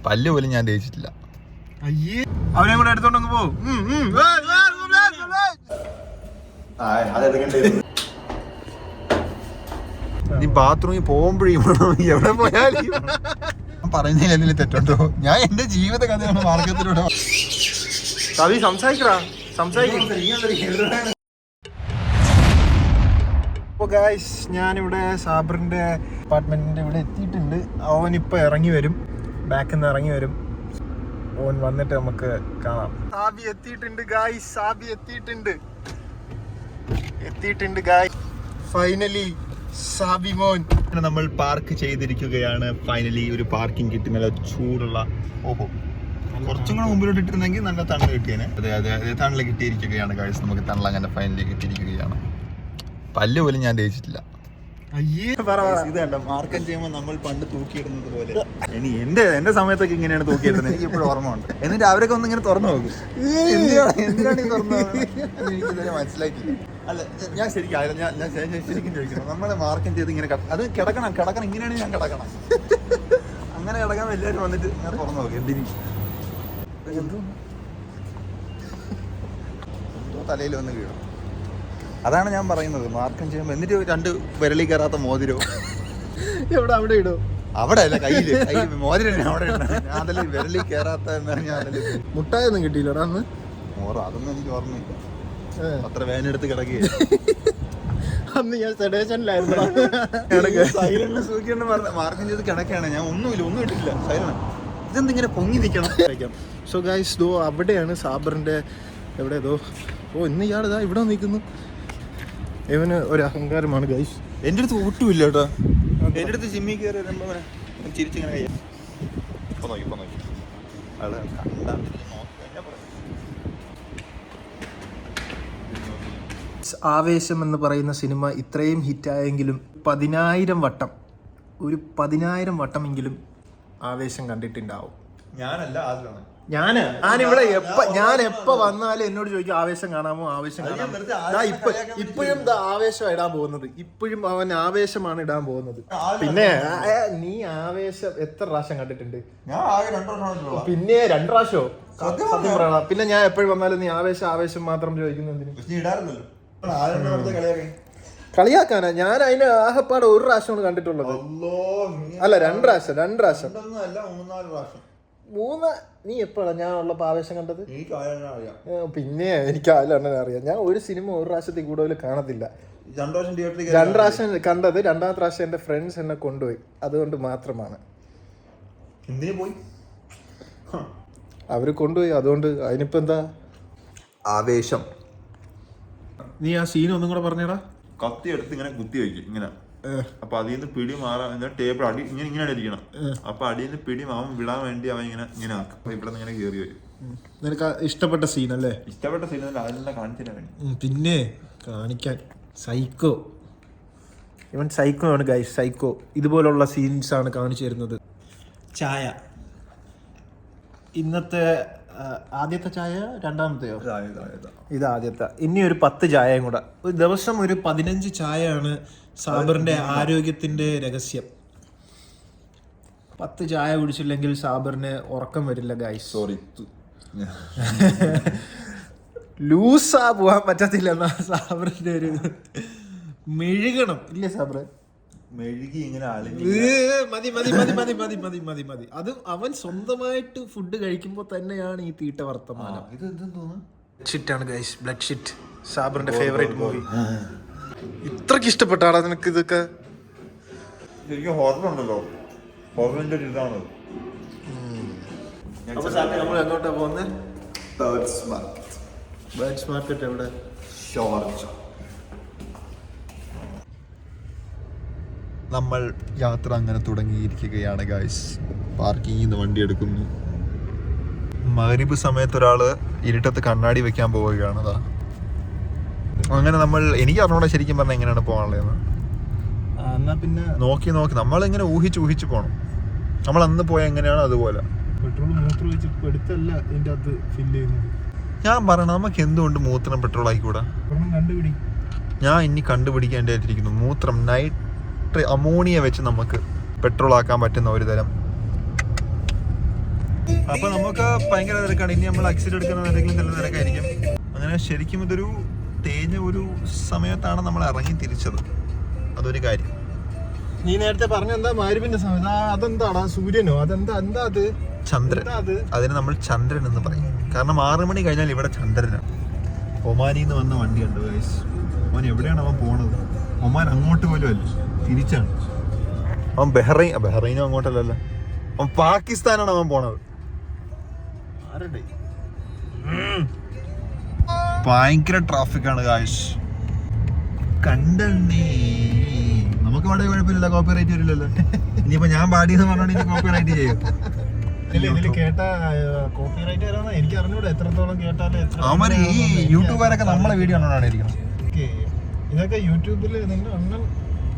പല്ല് പോലും ഞാൻ തേച്ചിട്ടില്ല. അവനെ കൂടെ എടുത്തോണ്ടങ്ങ് പോ. നീ ബാത്റൂമിൽ പോകുമ്പോഴും എവിടെ പോയാലും പറയുന്നതിൽ എന്തെങ്കിലും തെറ്റുണ്ടോ? ഞാൻ എന്റെ ജീവിത കഥയാണ് മാർഗത്തിലൂടെ. സംസാരിക്കടാ, ഞാനിവിടെ സാബറിന്റെ അപ്പാർട്ട്മെന്റിന്റെ ഇവിടെ എത്തിയിട്ടുണ്ട്. അവനിപ്പോ ഇറങ്ങി വരും, ബാക്കിൽ നിന്ന് ഇറങ്ങി വരും. ഓൻ വന്നിട്ട് നമുക്ക് കാണാം. സാബി എത്തിയിട്ടുണ്ട് ഗായ്സ്, സാബി എത്തിയിട്ടുണ്ട് ഗായ്സ്. ഫൈനലി സാബി മോൻ. നമ്മൾ പാർക്ക് ചെയ്തിരിക്കുകയാണ്. ഫൈനലി ഒരു പാർക്കിംഗ് കിട്ടി. നല്ല ചൂടുള്ള, ഓഹോ കുറച്ചും കൂടെ മുമ്പിലോട്ട് ഇട്ടിരുന്നെങ്കിൽ നല്ല തണൽ കിട്ടിയേനെ. അതെ തണൽ കിട്ടിയിരിക്കുകയാണ് ഗായ്സ്. നമുക്ക് തണൽ അങ്ങനെ ഫൈനലി കിട്ടിയിരിക്കുകയാണ്. പല്ല് പോലും ഞാൻ തേച്ചിട്ടില്ല. ഇത് കണ്ട മാർക്കം ചെയ്യുമ്പോൾ നമ്മൾ പണ്ട് തൂക്കിയിടുന്നത് പോലെ എന്റെ സമയത്തൊക്കെ ഇങ്ങനെയാണ് തൂക്കിയിടുന്നത്. എനിക്ക് ഇപ്പോഴും ഓർമ്മ ഉണ്ട്. എന്നിട്ട് അവരൊക്കെ ഒന്ന് ഇങ്ങനെ തുറന്നു നോക്കും. എന്തിനാണ് ഈ തുറന്നു നോക്കുന്നത് മനസ്സിലാക്കിയില്ല. അല്ല ഞാൻ ശരിക്കും ഞാൻ ശരിക്കും ചോദിക്കുന്നു. നമ്മളെ മാർക്കം ചെയ്ത് ഇങ്ങനെ അത് കിടക്കണം ഇങ്ങനെയാണ് ഞാൻ കിടക്കണം. അങ്ങനെ കിടക്കാൻ എല്ലാവരും വന്നിട്ട് ഞാൻ തുറന്നു നോക്കും. എന്തിന് എന്തോ തലയിൽ വന്ന് വീഴും. അതാണ് ഞാൻ പറയുന്നത്. മാർക്കം ചെയ്യുമ്പോൾ എന്നിട്ട് 2 വിരലിൽ കയറാത്ത മോതിരോ എവിടെ അവിടെ ഇടോ? അവിടെ അല്ല, കയ്യില് മോതിരം അവിടെ ഞാൻ അതല്ലേ വിരലിൽ കയറാത്ത. മുട്ടായൊന്നും കിട്ടിയില്ലടാ അന്ന്. അതൊന്നും എനിക്ക് ഓർമ്മയില്ല. അത്ര വേനെടുത്ത് കിടക്കുകയാണ് അന്ന്. ഞാൻ സെഡേഷനിലായിരുന്നു. മാർക്കം ചെയ്ത് കിടക്കുകയാണ്. ഞാൻ ഒന്നും ഇട്ടില്ല. സൈലന്റ്. ഇതെന്തിങ്ങനെ പൊങ്ങി നിൽക്കണം. സോ ഗൈസ്, ദോ അവിടെയാണ് സാബറിന്റെ. എവിടെ ദോ? ഓ ഇന്ന് ഇയാളിതാ ഇവിടെ നിൽക്കുന്നു. ഇവന് ഒരു അഹങ്കാരമാണ് ഗൈസ്. എൻ്റെ അടുത്ത് ഒട്ടുമില്ല കേട്ടോ. എൻ്റെ അടുത്ത് ജിമ്മി കയറി വരുമ്പോൾ ചിരിച്ചിങ്ങനെ കഴിയാം. ഇപ്പൊ നോക്കി അത് ആവേശം എന്ന് പറയുന്ന സിനിമ ഇത്രയും ഹിറ്റായെങ്കിലും 10,000 വട്ടമെങ്കിലും ആവേശം കണ്ടിട്ടുണ്ടാവും. ഞാനിവിടെ ഞാൻ എപ്പോ വന്നാലും എന്നോട് ചോദിക്കും ആവേശം കാണാമോ. ഇപ്പോഴും ആവേശം ഇടാൻ പോകുന്നത്. ഇപ്പോഴും അവൻ ആവേശമാണ് ഇടാൻ പോകുന്നത്. പിന്നെ നീ ആവേശം എത്ര പ്രാവശ്യം കണ്ടിട്ടുണ്ട്? പിന്നെ 2 പ്രാവശ്യമോ? സത്യം പറയണം. പിന്നെ ഞാൻ എപ്പോഴും വന്നാലും നീ ആവേശം മാത്രം ചോദിക്കുന്നതിന് കളിയാക്കാനാ? ഞാൻ അതിന് ആകപ്പാട് 1 പ്രാവശ്യമാണ് കണ്ടിട്ടുള്ളത്. അല്ല 2 പ്രാവശ്യം. 3 നീ എപ്പോഴാണ് ഞാൻ ഉള്ളപ്പോ ആവേശം കണ്ടത്? പിന്നെ എനിക്ക് ആരെണ്ണനെ അറിയാം. ഞാൻ ഒരു സിനിമ 1 പ്രാവശ്യത്തിൽ കൂടുതൽ കാണത്തില്ല. 2 പ്രാവശ്യം കണ്ടത്. 2ാമത്തെ പ്രാവശ്യം എന്റെ ഫ്രണ്ട്സ് എന്നെ കൊണ്ടുപോയി. അതുകൊണ്ട് മാത്രമാണ്. അവര് കൊണ്ടുപോയി. അതുകൊണ്ട് അതിനിപ്പോ എന്താ ആവേശം. നീ ആ സീൻ ഒന്നും കൂടെ പറഞ്ഞടാ. കത്തി എടുത്ത് ഇങ്ങനെ കുത്തി വയ്ക്കും ഇങ്ങനെ. അപ്പൊ അതിൽ നിന്ന് പിടി മാറാൻ ടേബിൾ അടി ഇങ്ങനെ ഇരിക്കണം. അപ്പൊ അടിയിൽ നിന്ന് പിടി മാവൻ വിടാൻ വേണ്ടി അവൻ ഇങ്ങനെ ആക്കും. അപ്പൊ ഇവിടെ നിന്ന് ഇങ്ങനെ കയറി വരും. നിനക്ക് ഇഷ്ടപ്പെട്ട സീൻ അല്ലേ? ഇഷ്ടപ്പെട്ട സീൻ അതെല്ലാം കാണിച്ചില്ല വേണ്ടി. പിന്നെ കാണിക്കാൻ സൈക്കോ. ഇവൻ സൈക്കോ ആണ് ഗൈസ്. സൈക്കോ. ഇതുപോലുള്ള സീൻസ് ആണ് കാണിച്ചു തരുന്നത്. ചായ ഇന്നത്തെ ആദ്യത്തെ ചായ, 2ാമത്തെയോ? ഇത് ആദ്യത്തെ. ഇനി ഒരു 10 ചായയും കൂടെ. ഒരു ദിവസം ഒരു 15 ചായയാണ് സാബറിന്റെ ആരോഗ്യത്തിന്റെ രഹസ്യം. 10 ചായ കുടിച്ചില്ലെങ്കിൽ സാബറിന് ഉറക്കം വരില്ല ഗൈസ്. സോറി, ലൂസാ പോവാൻ പറ്റത്തില്ല. എന്നാ സാബറിന്റെ ഒരു മെഴുകണം ഇല്ലേ സാബറ്? മെഴുകി ഇങ്ങനെ മതി. അത് അവൻ സ്വന്തമായിട്ട് ഫുഡ് കഴിക്കുമ്പോ തന്നെയാണ് ഈ തീട്ട വർത്തമാനം. ഇത് എന്തെന്ന് തോന്നുന്നു? Blood guys. ബ്ലഡ് ഷിറ്റ് സാബറിന്റെ ഫേവറേറ്റ് മൂവി. ഇത്രക്ക് ഇഷ്ടപ്പെട്ടാടാ നിനക്ക് ഇതൊക്കെ? ശരിക്കും ഹൊറർ ഉണ്ടല്ലോ. ഹൊററിന്റെ ഒരു ഇതാണ്. നമ്മൾ എങ്ങോട്ടാ പോകുന്നത്? ബേർഡ്സ് മാർക്കറ്റ് എവിടെ? ഷോർജ. നമ്മൾ യാത്ര അങ്ങനെ തുടങ്ങിയിരിക്കുകയാണ് ഗൈസ്. പാർക്കിങ്ങിൽ നിന്ന് വണ്ടി എടുക്കുന്നു. മഗ്‌രിബ് സമയത്ത് ഒരാള് ഇരുട്ടത്ത് കണ്ണാടി വെക്കാൻ പോവുകയാണ്. അങ്ങനെ നമ്മൾ എനിക്ക് അറിഞ്ഞൂടെ ശരിക്കും പറഞ്ഞാൽ എങ്ങനെയാണ് പോകാനുള്ളതെന്ന്. എന്നാ പിന്നെ നോക്കി നമ്മളിങ്ങനെ ഊഹിച്ച് പോകണം. നമ്മൾ അന്ന് പോയ എങ്ങനെയാണോ അതുപോലെ. പെട്രോൾ മൂത്രം ഒഴിച്ച് എടുത്തല്ല ഇതിന്റെ അകത്ത് ഫില്ല് ചെയ്യുന്നത്. ഞാൻ പറയണം, നമുക്ക് എന്തുകൊണ്ട് മൂത്രം പെട്രോൾ ആയിക്കൂടാ? കണ്ടുപിടി. ഞാൻ ഇനി കണ്ടുപിടിക്കേണ്ടതായിട്ടിരിക്കുന്നു. മൂത്രം ഫാക്ടറി അമോണിയ വെച്ച് നമുക്ക് പെട്രോൾ ആക്കാൻ പറ്റുന്ന ഒരു തരം. അപ്പൊ നമുക്ക് ഭയങ്കര തിരക്കാണ്. ഇനി നമ്മൾ ആക്സിഡന്റ് എടുക്കുന്ന എന്തെങ്കിലും നല്ല തിരക്കായിരിക്കും. അങ്ങനെ ശരിക്കും ഇതൊരു തേഞ്ഞ ഒരു സമയത്താണ് നമ്മൾ ഇറങ്ങി തിരിച്ചത്. അതൊരു കാര്യം. നീ നേരത്തെ പറഞ്ഞ എന്താ മാരുവിന്റെ സമയം? അതെന്താടാ, സൂര്യനോ? അതെന്താ അത്? ചന്ദ്രൻ. അതിന് നമ്മൾ ചന്ദ്രൻ എന്ന് പറയും. കാരണം 6 മണി കഴിഞ്ഞാൽ ഇവിടെ ചന്ദ്രനാണ്. ഒമാനിന്ന് വന്ന വണ്ടിയുണ്ട് ഗൈസ്. അവൻ എവിടെയാണ് അവൻ പോണത്? ഒമാൻ അങ്ങോട്ട് പോലും അല്ല, തിരിച്ചാണ്. അവൻ ബഹ്റൈനും അങ്ങോട്ടല്ലല്ലോ, അവൻ പാകിസ്ഥാനാണ് അവൻ പോണത്. ഭയങ്കര ട്രാഫിക്കാണ് ഗൈസ്. കണ്ടേ നമുക്ക് അവിടെ കുഴപ്പമില്ല, കോപ്പിറൈറ്റ് വരില്ലല്ലോ. ഇനിയിപ്പോ ഞാൻ പാടിയെന്ന് പറഞ്ഞോണ്ട് കോപ്പിറൈറ്റ് ചെയ്യും. എനിക്ക് അറിഞ്ഞൂടെ എത്രത്തോളം കേട്ടാലും. അവന്മാര് ഈ യൂട്യൂബുകാരൊക്കെ നമ്മളെ വീഡിയോ കണ്ടോണ്ടാണ് ഇരിക്കുന്നത്. ഇതൊക്കെ യൂട്യൂബിൽ നിന്റെ അണ്ണൻ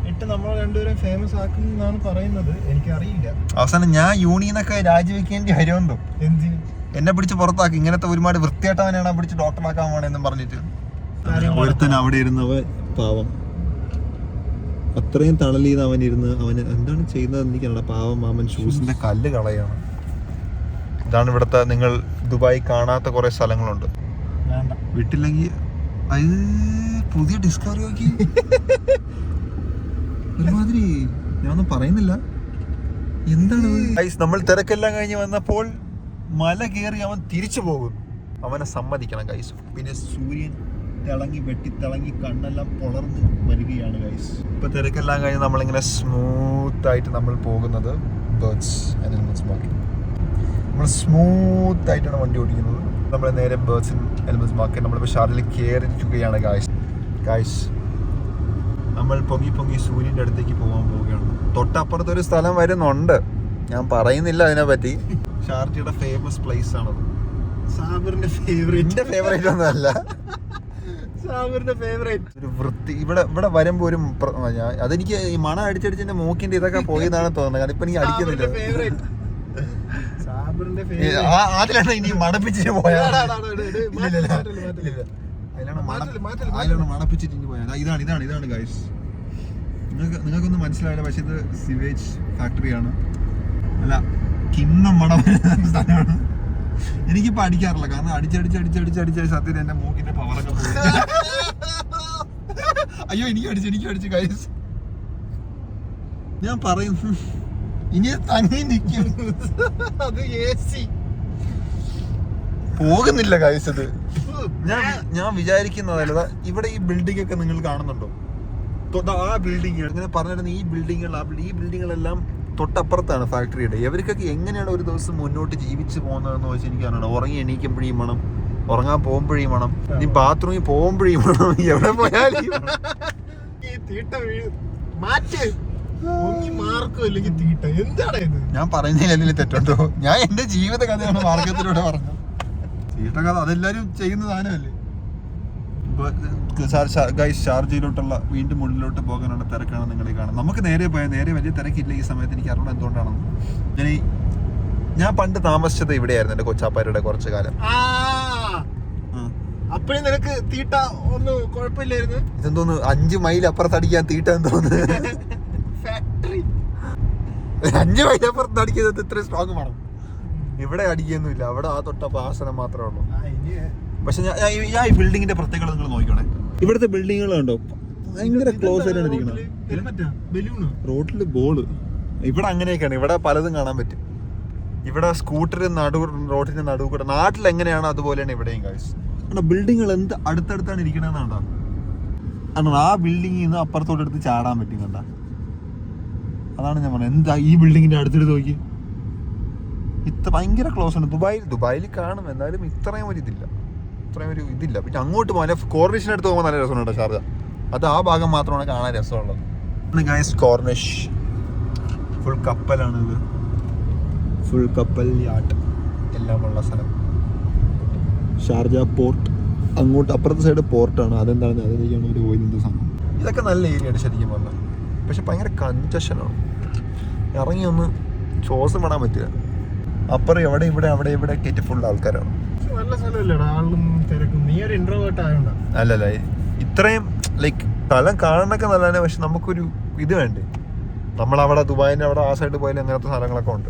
ഇട്ട് നമ്മളെ രണ്ടുപേരും ഫേമസ് ആക്കുന്നതാണ് പറയുന്നത്. എനിക്കറിയില്ല. അവസാനം ഞാൻ യൂണിയനൊക്കെ രാജിവെക്കേണ്ടി വരുമെന്തോ. എന്തിന്? എന്നെ പിടിച്ച് പുറത്താക്കി. ഇങ്ങനത്തെ ഒരുപാട് വൃത്തിയായിട്ടവനാണ് പിടിച്ച് ഡോക്ടറാക്കാൻ പോണെന്നും പറഞ്ഞിട്ട്. ഒരുത്തൻ അവിടെ ഇരുന്നവ പാവം, അത്രയും തണലീന്ന് അവൻ ഇരുന്ന് അവന് എന്താണ് ചെയ്യുന്നത് എനിക്കറിയില്ല. പാവം മാമൻ ഷൂസിന്റെ കല്ല് കളയാണ്. ഇതാണ് ഇവിടുത്തെ, നിങ്ങൾ ദുബായി കാണാത്ത കുറെ സ്ഥലങ്ങളുണ്ട്. വിട്ടില്ലെങ്കിൽ പുതിയ ഡിസ്കവറി നോക്കി ഒരുമാതിരി. ഞാനൊന്നും പറയുന്നില്ല. എന്താണ് നമ്മൾ തിരക്കെല്ലാം കഴിഞ്ഞ് വന്നപ്പോൾ മല കയറി അവൻ തിരിച്ചു പോകുന്നു. അവനെ സമ്മതിക്കണം ഗൈസ്. പിന്നെ സൂര്യൻ വെട്ടിത്തിളങ്ങി കണ്ണെല്ലാം പൊളർന്ന് വരികയാണ് ഗൈസ്. ഇപ്പൊ തിരക്കെല്ലാം കഴിഞ്ഞ് നമ്മളിങ്ങനെ സ്മൂത്ത് ആയിട്ട് നമ്മൾ പോകുന്നത് ബേർഡ്സ് ആനിമൽസ് മാർക്കറ്റ്. നമ്മൾ സ്മൂത്ത് ആയിട്ടാണ് വണ്ടി ഓടിക്കുന്നത്. നമ്മൾ നേരെ ബേർഡ്സ് ആനിമൽസ് മാർക്കറ്റ് നമ്മളിപ്പോൾ ഷാർജയിൽ കയറിയിരിക്കുകയാണ് ഗൈസ്. നമ്മൾ പൊങ്ങി സൂര്യൻ്റെ അടുത്തേക്ക് പോകാൻ പോവുകയാണ്. തൊട്ടപ്പുറത്തൊരു സ്ഥലം വരുന്നുണ്ട്, ഞാൻ പറയുന്നില്ല അതിനെപ്പറ്റി. ഷാർജയുടെ ഫേമസ് പ്ലേസ് ആണത്. സാബിറിന്റെ ഫേവറേറ്റ് ഒന്നുമല്ല, സാബിറിന്റെ ഫേവറേറ്റ്. ഒരു വൃത്തി ഇവിടെ വരുമ്പോ ഒരു അതെനിക്ക് ഈ മണം അടിച്ചടിച്ച് എന്റെ മൂക്കിന്റെ ഇതൊക്കെ പോയെന്നാണ് തോന്നുന്നത്. കാരണം ഇപ്പൊ എനിക്ക് അടിക്കുന്നില്ല. അതിലാണ് ഇനി മണപ്പിച്ചിട്ട് പോയാൽ അതിലാണ് മണപ്പിച്ചിട്ട് ഇനി പോയാൽ. ഇതാണ് ഗൈസ്. നിങ്ങൾക്കൊന്നും മനസ്സിലാവില്ല, പക്ഷെ ഇത് സിവേജ് ഫാക്ടറിയാണ്. അല്ല, കിണ്ണം മണം സ്ഥലമാണ്. എനിക്കിപ്പോ അടിക്കാറില്ല, കാരണം അടിച്ചടിച്ച് സത്യം എന്റെ മൂക്കിന്റെ പവറൊക്കെ പോയി. അയ്യോ എനിക്ക് അടിച്ചു ഗൈസ്. ഞാൻ പറയുന്നു ഇനി തങ്ങി നിൽക്കും. അത് AC പോകുന്നില്ല ഗൈസ്. അത് ഞാൻ വിചാരിക്കുന്നതല്ല. ഇവിടെ ഈ ബിൽഡിംഗ് ഒക്കെ നിങ്ങൾ കാണുന്നുണ്ടോ? ആ ബിൽഡിംഗ് ഇങ്ങനെ പറഞ്ഞിരുന്ന ഈ ബിൽഡിങ്ങുകളെല്ലാം തൊട്ടപ്പുറത്താണ് ഫാക്ടറിയുടെ. ഇവർക്കൊക്കെ എങ്ങനെയാണ് ഒരു ദിവസം മുന്നോട്ട് ജീവിച്ചു പോകുന്നതെന്ന് വെച്ചാൽ എനിക്ക് അറിയണം. ഉറങ്ങി എണീക്കുമ്പോഴേയും വേണം, ഉറങ്ങാൻ പോകുമ്പോഴേയും വേണം, ഇനി ബാത്റൂമിൽ പോകുമ്പോഴേയും വേണം, എവിടെ പോയാലും ഞാൻ പറയുന്നതിൽ തെറ്റുണ്ടോ? ഞാൻ എന്റെ ജീവിത കഥയാണ് മാർഗത്തിലൂടെ പറഞ്ഞത്. തീട്ട കഥ അതെല്ലാരും ചെയ്യുന്ന സാധനമല്ലേ. ഷാർജയിലോട്ടുള്ള വീണ്ടും ഉള്ളിലോട്ട് പോകാനുള്ള തിരക്കാണ് നിങ്ങൾ കാണുന്നത്. നമുക്ക് നേരെ വലിയ തിരക്കില്ല ഈ സമയത്ത്. എനിക്ക് അറിയണം എന്തുകൊണ്ടാണെന്ന്. ഞാൻ പണ്ട് താമസിച്ചത് ഇവിടെയായിരുന്നു, എന്റെ കൊച്ചാപ്പാരുടെ കുറച്ചു കാലം. അപ്പഴേ നിനക്ക് തീട്ട ഒന്നും കുഴപ്പമില്ലായിരുന്നു. ഇതെന്തോന്ന് 5 മൈൽ അപ്പുറത്ത് അടിക്കാൻ തീട്ട എന്തോന്ന്? ഫാക്ടറി 5 മൈൽ അപ്പുറത്ത് അടിക്കുന്നത് ഇത്രയും സ്ട്രോങ് വേണം. ഇവിടെ അടിക്കൊന്നുമില്ല, അവിടെ ആ തൊട്ട ആസനം മാത്രമേ ഉള്ളൂ. പക്ഷെ ഞാൻ ഈ ബിൽഡിങ്ങിന്റെ പ്രത്യേകത നിങ്ങൾ നോക്കിക്കോണേ. ഇവിടുത്തെ ബിൽഡിങ്ങുകൾ കണ്ടോ, ഭയങ്കര ക്ലോസ് ആയിട്ടാണ് ഇരിക്കുന്നത്. റോഡില് ബോള് ഇവിടെ അങ്ങനെയൊക്കെയാണ്. ഇവിടെ പലതും കാണാൻ പറ്റും. ഇവിടെ സ്കൂട്ടർ റോഡിന്റെ നടുവ് കൂടെ. നാട്ടിൽ എങ്ങനെയാണ് അതുപോലെയാണ് ഇവിടെയും ഗൈസ്. ബിൽഡിങ്ങുകൾ എന്ത് അടുത്തടുത്താണ് ഇരിക്കണെന്നുണ്ടോ? കാരണം ആ ബിൽഡിങ്ങിൽ നിന്ന് അപ്പുറത്തോട്ടെടുത്ത് ചാടാൻ പറ്റും. കണ്ട, അതാണ് ഞാൻ പറഞ്ഞത്. എന്താ ഈ ബിൽഡിങ്ങിന്റെ അടുത്തെടുത്ത് നോക്കി, ഇത്ര ഭയങ്കര ക്ലോസ് ആണ്. ദുബായിൽ കാണും, എന്നാലും ഇത്രയും ഒരു ഇതില്ല. പിന്നെ അങ്ങോട്ട് പോകാൻ കോർണിഷിന് അടുത്ത് പോകുമ്പോൾ നല്ല രസമുണ്ട് ഷാർജ. അത് ആ ഭാഗം മാത്രമാണ് കാണാൻ രസമുള്ളത്. ഗൈസ്, കോർണിഷ് ഫുൾ കപ്പലാണ്. ഇത് ഫുൾ കപ്പൽ യാട്ട് എല്ലാമുള്ള സ്ഥലം. ഷാർജ പോർട്ട്, അങ്ങോട്ട് അപ്പുറത്തെ സൈഡ് പോർട്ടാണ്. അതെന്താണ് അതിലേക്കാണ് ഒരു പോയിരുന്നത് സംഭവം. ഇതൊക്കെ നല്ല ഏരിയയാണ് ശരിക്കും പറഞ്ഞാൽ. പക്ഷെ ഭയങ്കര കൺജഷനാണ്. ഇറങ്ങി ഒന്ന് ശ്വാസം വിടാൻ പറ്റില്ല. അപ്പുറം അവിടെ ഇവിടെ കയറ്റി ഫുൾ ആൾക്കാരാണ്. അല്ലല്ല, ഇത്രയും ലൈക്ക് സ്ഥലം കാണാനൊക്കെ നല്ലതാണ്. പക്ഷെ നമുക്കൊരു ഇത് വേണ്ടേ, നമ്മളവിടെ ദുബായിൻ്റെ അവിടെ ആ സൈഡ് പോയാലും അങ്ങനത്തെ സ്ഥലങ്ങളൊക്കെ ഉണ്ട്.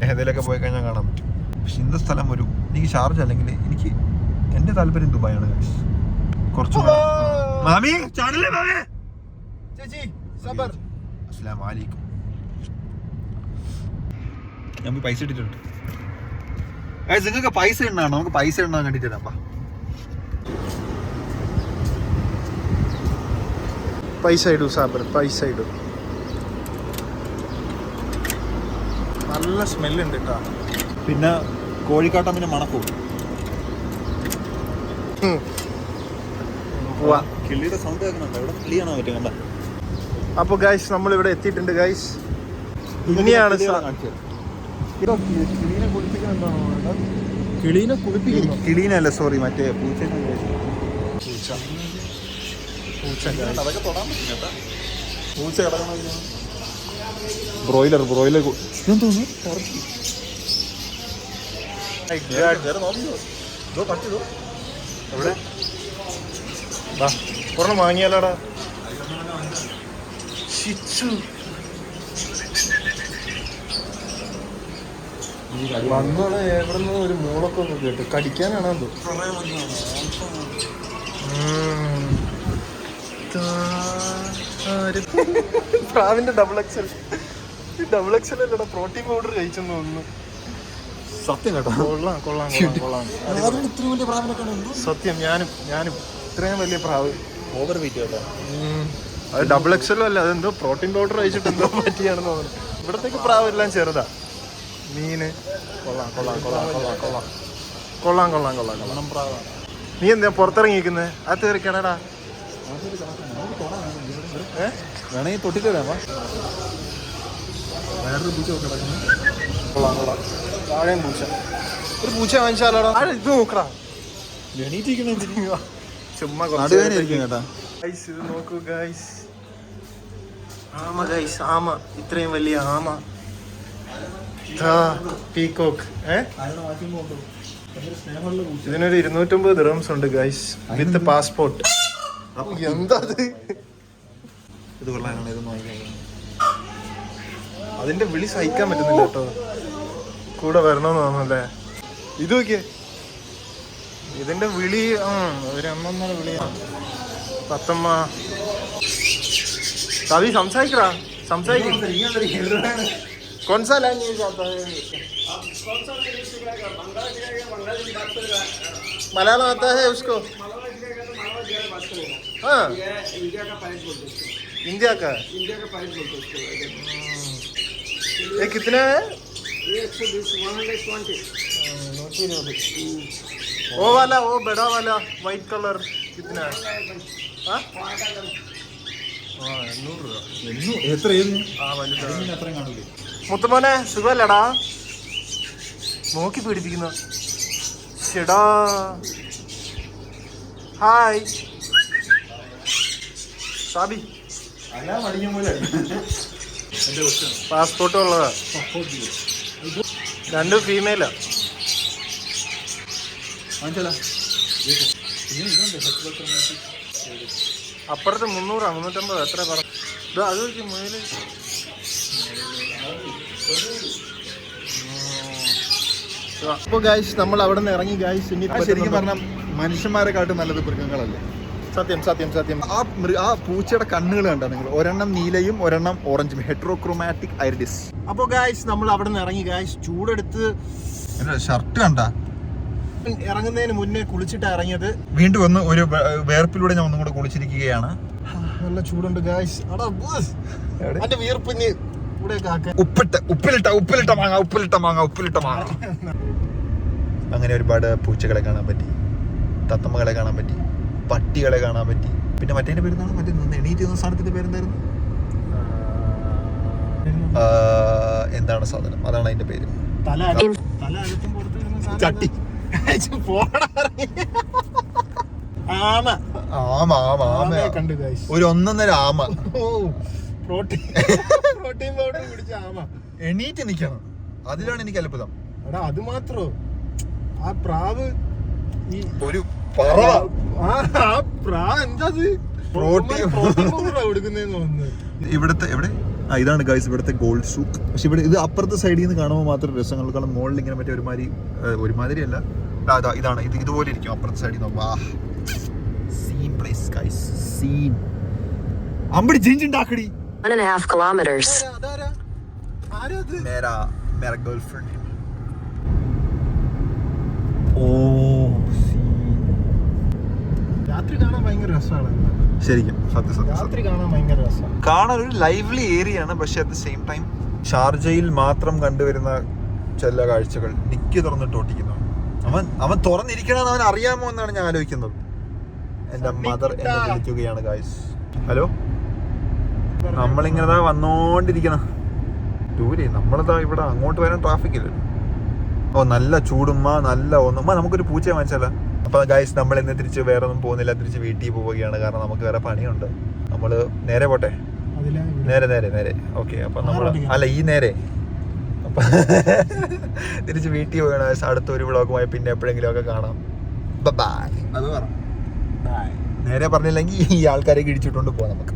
ഏതെങ്കിലുമൊക്കെ പോയി കഴിഞ്ഞാൽ കാണാൻ പറ്റും. പക്ഷെ ഇന്ന സ്ഥലം എനിക്ക് ഷാർജ അല്ലെങ്കിൽ എൻ്റെ താല്പര്യം ദുബായാണ്. കുറച്ചുകൂടെ മാമി ചാടല്ലേ മാമി. ചേച്ചി സബർ. അസ്സലാമു അലൈക്കും. ഞാൻ പൈസ ഇട്ടിട്ടുണ്ട്. നിങ്ങൾക്ക് പൈസ ഉണ്ടാണോ? നമുക്ക് പൈസ ഉണ്ടാകാൻ കണ്ടിട്ട് തരാം. പൈസ ഇടൂ സാബർ, പൈസ ഇടൂ. നല്ല സ്മെല്ലുണ്ട് കേട്ടോ. പിന്നെ കോഴിക്കാട്ടമ്മിന്റെ മണക്കും. കിളിയുടെ സൗണ്ട് കേൾക്കുന്നുണ്ടോ? ഇവിടെ കിളി കാണാൻ പറ്റും കണ്ട. അപ്പോൾ ഗൈസ് നമ്മൾ ഇവിടെ എത്തിയിട്ടുണ്ട് ഗൈസ്. ഇനിയാണ് കിളീനെ കുളിപ്പിക്കുന്നു. കിളീനല്ല, സോറി, മറ്റേ പൂച്ച. അതൊക്കെ തൊടാൻ പറ്റും കേട്ടോ. പൂച്ച കിടക്കണ ബ്രോയിലർ തോന്നുന്നു. എവിടെ ഒരെണ്ണം വാങ്ങിയാലോടാ. വന്നോളെ എവിടെ നിന്ന് ഒരു മൂളൊക്കെ ഒന്ന് കേട്ടു. കടിക്കാനാണോ എന്തോ. പ്രാവിന്റെ ഡബിൾ എക്സൽ അല്ലടാ, പ്രോട്ടീൻ പൗഡർ കഴിച്ചെന്ന് തോന്നുന്നു. സത്യം കേട്ടോ. കൊള്ളാം. സത്യം. ഞാനും ഇത്രയും വലിയ പ്രാവ്. ഓവർ വെയിറ്റ് കേട്ടോ. അത് ഡബിൾ എക്സലും അല്ല, അതെന്തോ പ്രോട്ടീൻ പൗഡർ കഴിച്ചിട്ട് എന്തോ പറ്റിയാണെന്ന് തോന്നുന്നു. ഇവിടത്തേക്ക് പ്രാവെല്ലാം ചെറുതാ. മീന് കൊള്ളാം. നീ എന്താ പുറത്തിറങ്ങിയിരിക്കുന്നത്? അത് കയറിക്കണടാ. വേണമെങ്കിൽ തൊട്ടിട്ട് വരാം. വേറൊരു പൂച്ച കൊള്ളാം. താഴെയും പൂച്ച. ഒരു പൂച്ച വാങ്ങിച്ചാലോടാ. ഇത് നോക്കടാ. ചുമ്മാ കേട്ടാ. ഇത് നോക്കൂ ഗൈസ്. ആമ ഗൈസ്, ആമ. ഇത്രയും വലിയ ആമ. പീകോക്ക്. ഇതിനൊരു 250 ദിർഹംസ് ഉണ്ട് ഗൈസ്, വിത്ത് പാസ്പോർട്ട്. എന്താ ഇത് കൊള്ളാനാണ്. ഇതൊന്നും അതിന്റെ വിളി സഹിക്കാൻ പറ്റുന്നില്ല കേട്ടോ. കൂടെ വരണമെന്ന് തോന്നുന്നല്ലേ. ഇത് നോക്കിയേ, ഇതിന്റെ വിളി ഒരു 1.5 വിളിയാണ്. പത്തമ്മ കവി സംസാരിക്കടാ. कौन सा लैंग्वेज आता है? मलयालम आता है उसको? हाँ, इंडिया का प्राइस बोलते उसको। ये कितना है? ये 120, 120। वो वाला, वो बड़ा वाला वाइट कलर कितना है? हाँ, 800 മുത്തുമോനെ സുഖമല്ലടാ? നോക്കി പേടിപ്പിക്കുന്നു. ശെടാ. ഹായ് സാബി. പാസ്പോർട്ട് ഉള്ളതാ. 2 ഫീമെയിലാ. അപ്പുറത്ത് 300, 350 എത്ര പറഞ്ഞു? അത് മുയല്. അപ്പോൾ ഗൈസ് നമ്മൾ അവിടെ നിന്ന് ഇറങ്ങി ഗൈസ്. ഇനി ശരിക്കും പറഞ്ഞാൽ മനുഷ്യന്മാരെക്കാട്ടും നല്ലത് മൃഗങ്ങളല്ലേ. സത്യം. ആ പൂച്ചയുടെ കണ്ണുകൾ കണ്ടാ നിങ്ങൾ? ഒരെണ്ണം നീലയും ഒരെണ്ണം ഓറഞ്ചും. ഹെട്രോക്രോമാറ്റിക് ഐറിഡിസ്. അപ്പോൾ ഗൈസ് നമ്മൾ അവിടെ നിന്ന് ഇറങ്ങി ഗൈസ്. ചൂടെടുത്ത് ഷർട്ട് കണ്ടാ. ഇറങ്ങുന്നതിന് മുന്നേ കുളിച്ചിട്ടാ ഇറങ്ങിയത്. വീണ്ടും ഒന്ന് ഒരു വേർപ്പിലൂടെ ഞാൻ ഒന്നും കൂടെ കുളിച്ചിരിക്കുകയാണ്. നല്ല ചൂടുണ്ട് ഗൈസ്. എന്റെ വീർപ്പിന് ഉപ്പിലിട്ട മാങ്ങ. അങ്ങനെ ഒരുപാട് പൂച്ചകളെ കാണാൻ പറ്റി, തത്തമ്മകളെ കാണാൻ പറ്റി, പട്ടികളെ കാണാൻ പറ്റി. പിന്നെ മറ്റേ പേരെന്താണ്? മറ്റേ എണീറ്റ് ചെയ്യുന്ന സാധനത്തിന്റെ പേരെന്തായിരുന്നു? എന്താണ് സാധനം? അതാണ് അതിന്റെ പേര്. ചട്ടി. ആമ കണ്ടു ഗൈസ്. ഒരു 1.5 ആമ. പ്രോട്ടീൻ പൗഡർ കുടിച്ച ആമ എണീറ്റ് നിൽക്കണം. അതിലാണ് എനിക്ക് അത്ഭുതം. എടാ അത് മാത്രോ? ആ പ്രാവ് ഒരു പ്രാവ് എന്താ പ്രോട്ടീൻ കൊടുക്കുന്നതെന്ന് തോന്നുന്നു. ഇവിടുത്തെ എവിടെ ഇതാണ് ഗൈസ് ഇവിടുത്തെ ഗോൾഡ് സൂക്ക്. പക്ഷെ ഇവിടെ ഇത് അപ്പുറത്തെ സൈഡിൽ നിന്ന് കാണുമ്പോൾ മാത്രം രസങ്ങൾക്കാളും മുകളിൽ ഇങ്ങനെ മറ്റേ ഒരുമാതിരി അല്ല, ഇതാണ് ഇതുപോലെ ഇരിക്കും അപ്പുറത്തെ സൈഡിൽ നിന്ന്. Scene place guys, scene. അമ്പടി ജിഞ്ച് ഉണ്ടാക്കടി. 1.5 kilometers. मेरा गर्लफ्रेंड. രാത്രി കാണാൻ ഭയങ്കര രസമാണ്. ശരിക്കും സത്യം രാത്രി കാണാൻ ഭയങ്കര രസമാണ്. കാണാൻ ഒരു ലൈവ്ലി ഏരിയ ആണ്. പക്ഷെ അറ്റ് ദ സെയിം ടൈം ഷാർജയിൽ മാത്രം കണ്ടുവരുന്ന ചില കാഴ്ചകൾ ഡിക്കി തുറന്നിട്ട് ഒട്ടിക്കുന്നു. അവൻ തുറന്നിരിക്കണമെന്ന് അവൻ അറിയാമോ എന്നാണ് ഞാൻ ആലോചിക്കുന്നത്. എന്റെ മദർ എന്നെ വിളിക്കുകയാണ് ഗായ്സ്. ഹലോ, നമ്മളിങ്ങനെ വന്നോണ്ടിരിക്കണം ദൂരെ. നമ്മളിതാ ഇവിടെ അങ്ങോട്ട് വരാൻ ട്രാഫിക് ഇല്ല. നല്ല ചൂടുമ്മ, നല്ല ഒന്നുമ്മ. നമുക്കൊരു പൂച്ചയെ വാങ്ങിച്ചാലോ? അപ്പൊ ഗൈസ് നമ്മൾ ഇന്ന് തിരിച്ച് വേറെ ഒന്നും പോകുന്നില്ല, തിരിച്ച് വീട്ടിൽ പോവുകയാണ്. കാരണം നമുക്ക് വേറെ പണിയുണ്ട്. നമ്മള് നേരെ പോട്ടെ, നേരെ. ഓക്കെ, അപ്പൊ നമ്മള് ഈ നേരെ അപ്പൊ തിരിച്ച് വീട്ടിൽ പോവുകയാണ്. അടുത്ത ഒരു വ്ളോഗുമായി പിന്നെ എപ്പോഴെങ്കിലും ഒക്കെ കാണാം. ബൈ. നേരെ പറഞ്ഞില്ലെങ്കിൽ ഈ ആൾക്കാരെ ഇടിച്ചിട്ടോണ്ട് പോവാം നമുക്ക്.